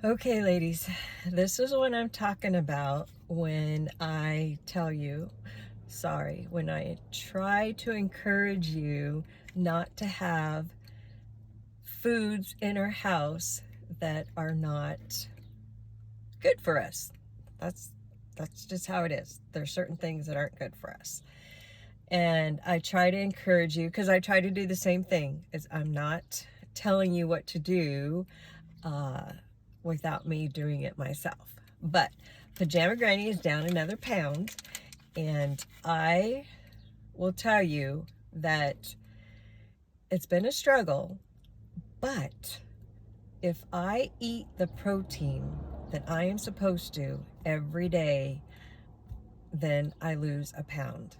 Okay, ladies, this is what I'm talking about when I tell you, when I try to encourage you not to have foods in our house that are not good for us. That's that's just how it is. There's certain things that aren't good for us. And I try to encourage you because I try to do the same thing. Is I'm not telling you what to do uh, without me doing it myself. But Pajama Granny is down another pound, and I will tell you that it's been a struggle, but if I eat the protein that I am supposed to every day, then I lose a pound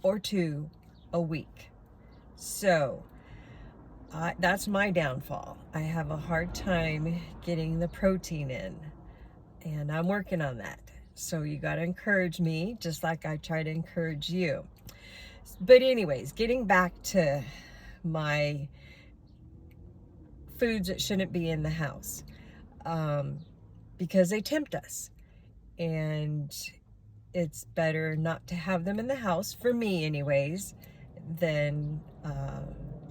or two a week. So that's my downfall. I have a hard time getting the protein in, and I'm working on that. So you got to encourage me just like I try to encourage you. But anyways, getting back to my foods that shouldn't be in the house, because they tempt us, and it's better not to have them in the house, for me anyways, than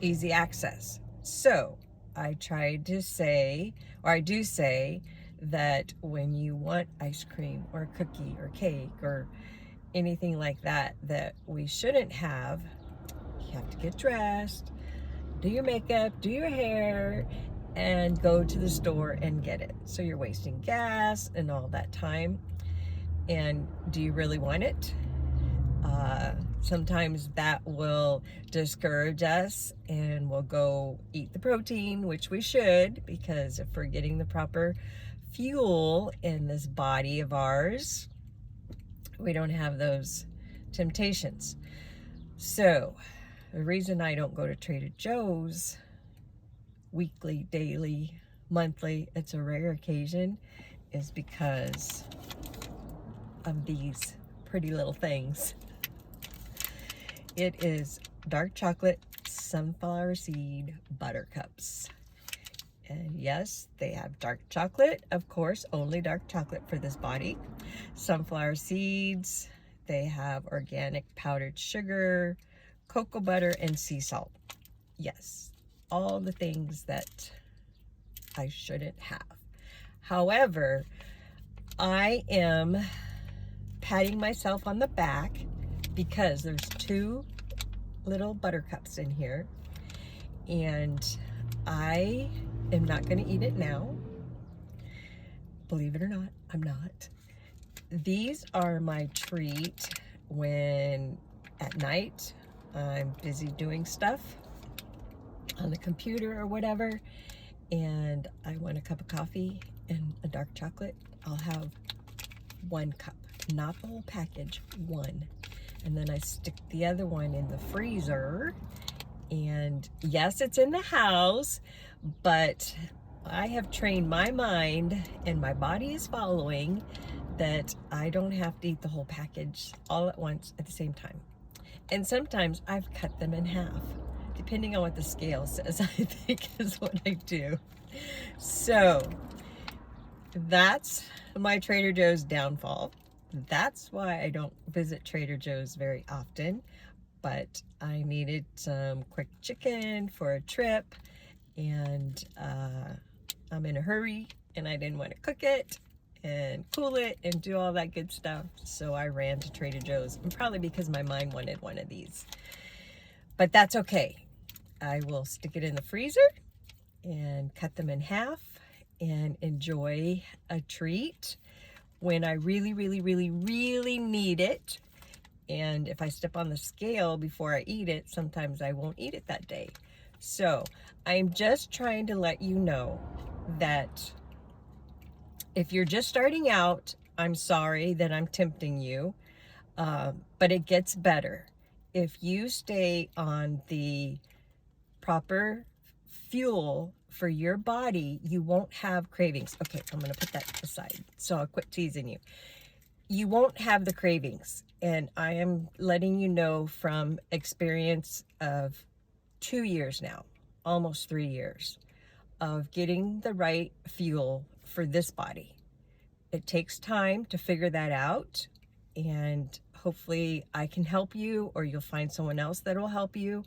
easy access. So I tried to say, or I do say, that when you want ice cream or cookie or cake or anything like that that we shouldn't have, you have to get dressed, do your makeup, do your hair, and go to the store and get it. So you're wasting gas and all that time. And do you really want it? Sometimes that will discourage us, and we'll go eat the protein, which we should, because if we're getting the proper fuel in this body of ours, we don't have those temptations. So the reason I don't go to Trader Joe's weekly, daily, monthly, it's a rare occasion, is because of these pretty little things. It is dark chocolate sunflower seed buttercups. And yes, they have dark chocolate, of course, only dark chocolate for this body. Sunflower seeds, they have organic powdered sugar, cocoa butter, and sea salt. Yes, all the things that I shouldn't have. However, I am patting myself on the back because there's two little buttercups in here, and I am not going to eat it now. Believe it or not, I'm not. These are my treat when at night I'm busy doing stuff on the computer or whatever, and I want a cup of coffee and a dark chocolate. I'll have one cup, not the whole package, one. And then I stick the other one in the freezer. And yes, it's in the house, but I have trained my mind, and my body is following, that I don't have to eat the whole package all at once at the same time. And sometimes I've cut them in half, depending on what the scale says, I think is what I do. So that's my Trader Joe's downfall. That's why I don't visit Trader Joe's very often, but I needed some quick chicken for a trip, and I'm in a hurry, and I didn't want to cook it and cool it and do all that good stuff, so I ran to Trader Joe's, and probably because my mind wanted one of these. But that's okay. I will stick it in the freezer and cut them in half and enjoy a treat when I really, really, really, really need it. And if I step on the scale before I eat it, sometimes I won't eat it that day. So I'm just trying to let you know that if you're just starting out, I'm sorry that I'm tempting you, but it gets better. If you stay on the proper fuel for your body, you won't have cravings. Okay, I'm going to put that aside, so I'll quit teasing you. You won't have the cravings, and I am letting you know from experience of 2 years now, almost 3 years, of getting the right fuel for this body. It takes time to figure that out, and hopefully I can help you, or you'll find someone else that will help you.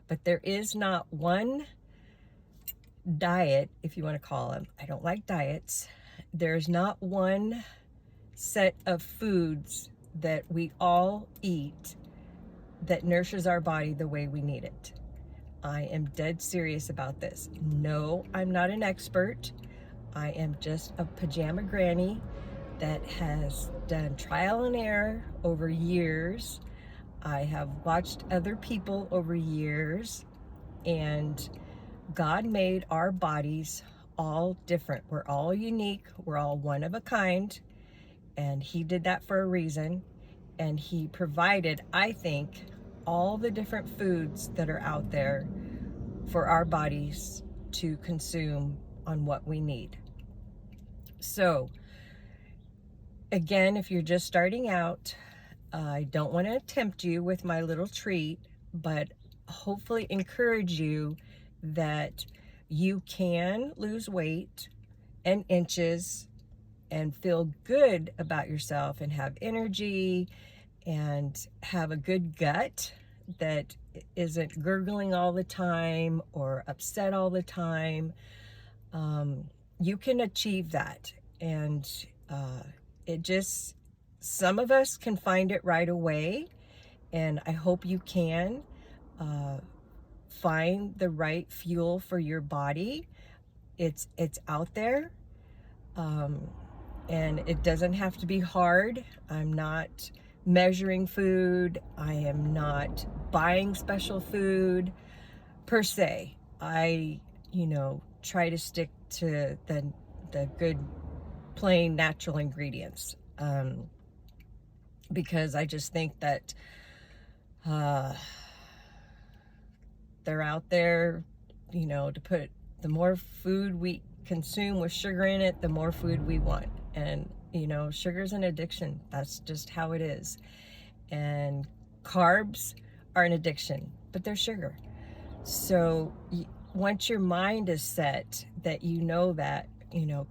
But there is not one diet, if you want to call them. I don't like diets. There's not one set of foods that we all eat that nourishes our body the way we need it. I am dead serious about this. No, I'm not an expert. I am just a pajama granny that has done trial and error over years. I have watched other people over years, and God made our bodies all different. We're all unique. We're all one of a kind, and He did that for a reason. And He provided, I think, all the different foods that are out there for our bodies to consume on what we need. So again, if you're just starting out, I don't want to tempt you with my little treat, but hopefully encourage you that you can lose weight and inches and feel good about yourself and have energy and have a good gut that isn't gurgling all the time or upset all the time. You can achieve that. And some of us can find it right away, and I hope you can find the right fuel for your body. It's out there, and it doesn't have to be hard. I'm not measuring food. I am not buying special food per se. I, try to stick to the good, plain, natural ingredients, because I just think that they're out there, to put, the more food we consume with sugar in it, the more food we want. And sugar's an addiction. That's just how it is. And carbs are an addiction, but they're sugar. So once your mind is set that that,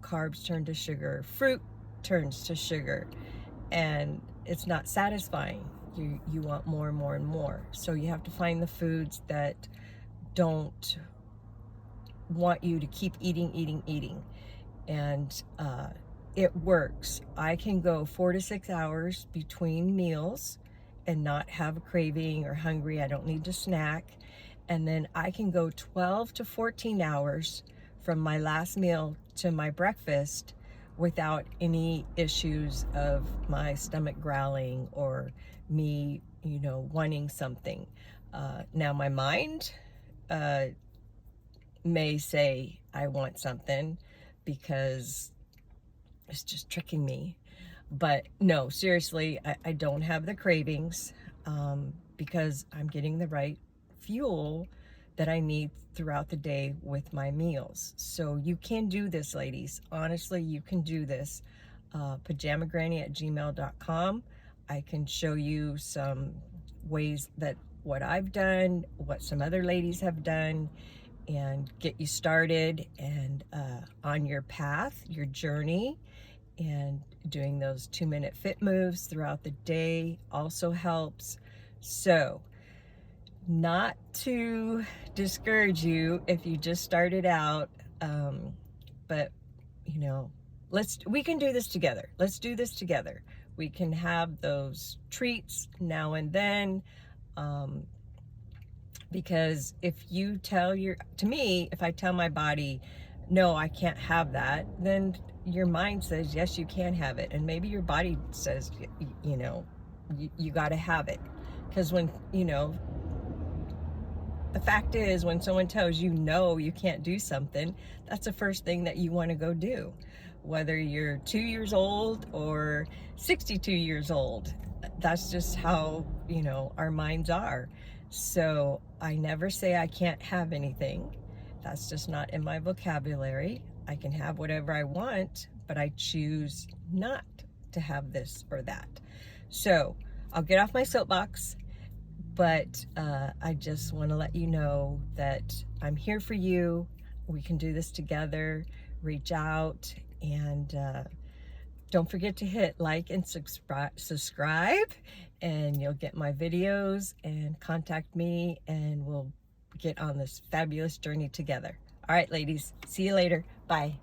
carbs turn to sugar, fruit turns to sugar, and it's not satisfying. You want more and more and more. So you have to find the foods that don't want you to keep eating. And it works. I can go 4 to 6 hours between meals and not have a craving or hungry. I don't need to snack. And then I can go 12 to 14 hours from my last meal to my breakfast without any issues of my stomach growling or me, wanting something. Now my mind may say I want something because it's just tricking me. But no, seriously, I don't have the cravings because I'm getting the right fuel that I need throughout the day with my meals. So you can do this, ladies. Honestly, you can do this. pajamagranny@gmail.com. I can show you some ways that what I've done, what some other ladies have done, and get you started and on your path, your journey. And doing those 2-minute fit moves throughout the day also helps. So, not to discourage you if you just started out, but we can do this together. Let's do this together. We can have those treats now and then, because if you if I tell my body, no, I can't have that, then your mind says, yes, you can have it. And maybe your body says, you got to have it. Because when, the fact is, when someone tells you, no, you can't do something, that's the first thing that you want to go do. Whether you're 2 years old or 62 years old, that's just how, our minds are. So I never say I can't have anything. That's just not in my vocabulary. I can have whatever I want, but I choose not to have this or that. So I'll get off my soapbox, but I just want to let you know that I'm here for you. We can do this together. Reach out And don't forget to hit like and subscribe, and you'll get my videos, and contact me, and we'll get on this fabulous journey together. All right, ladies, see you later. Bye.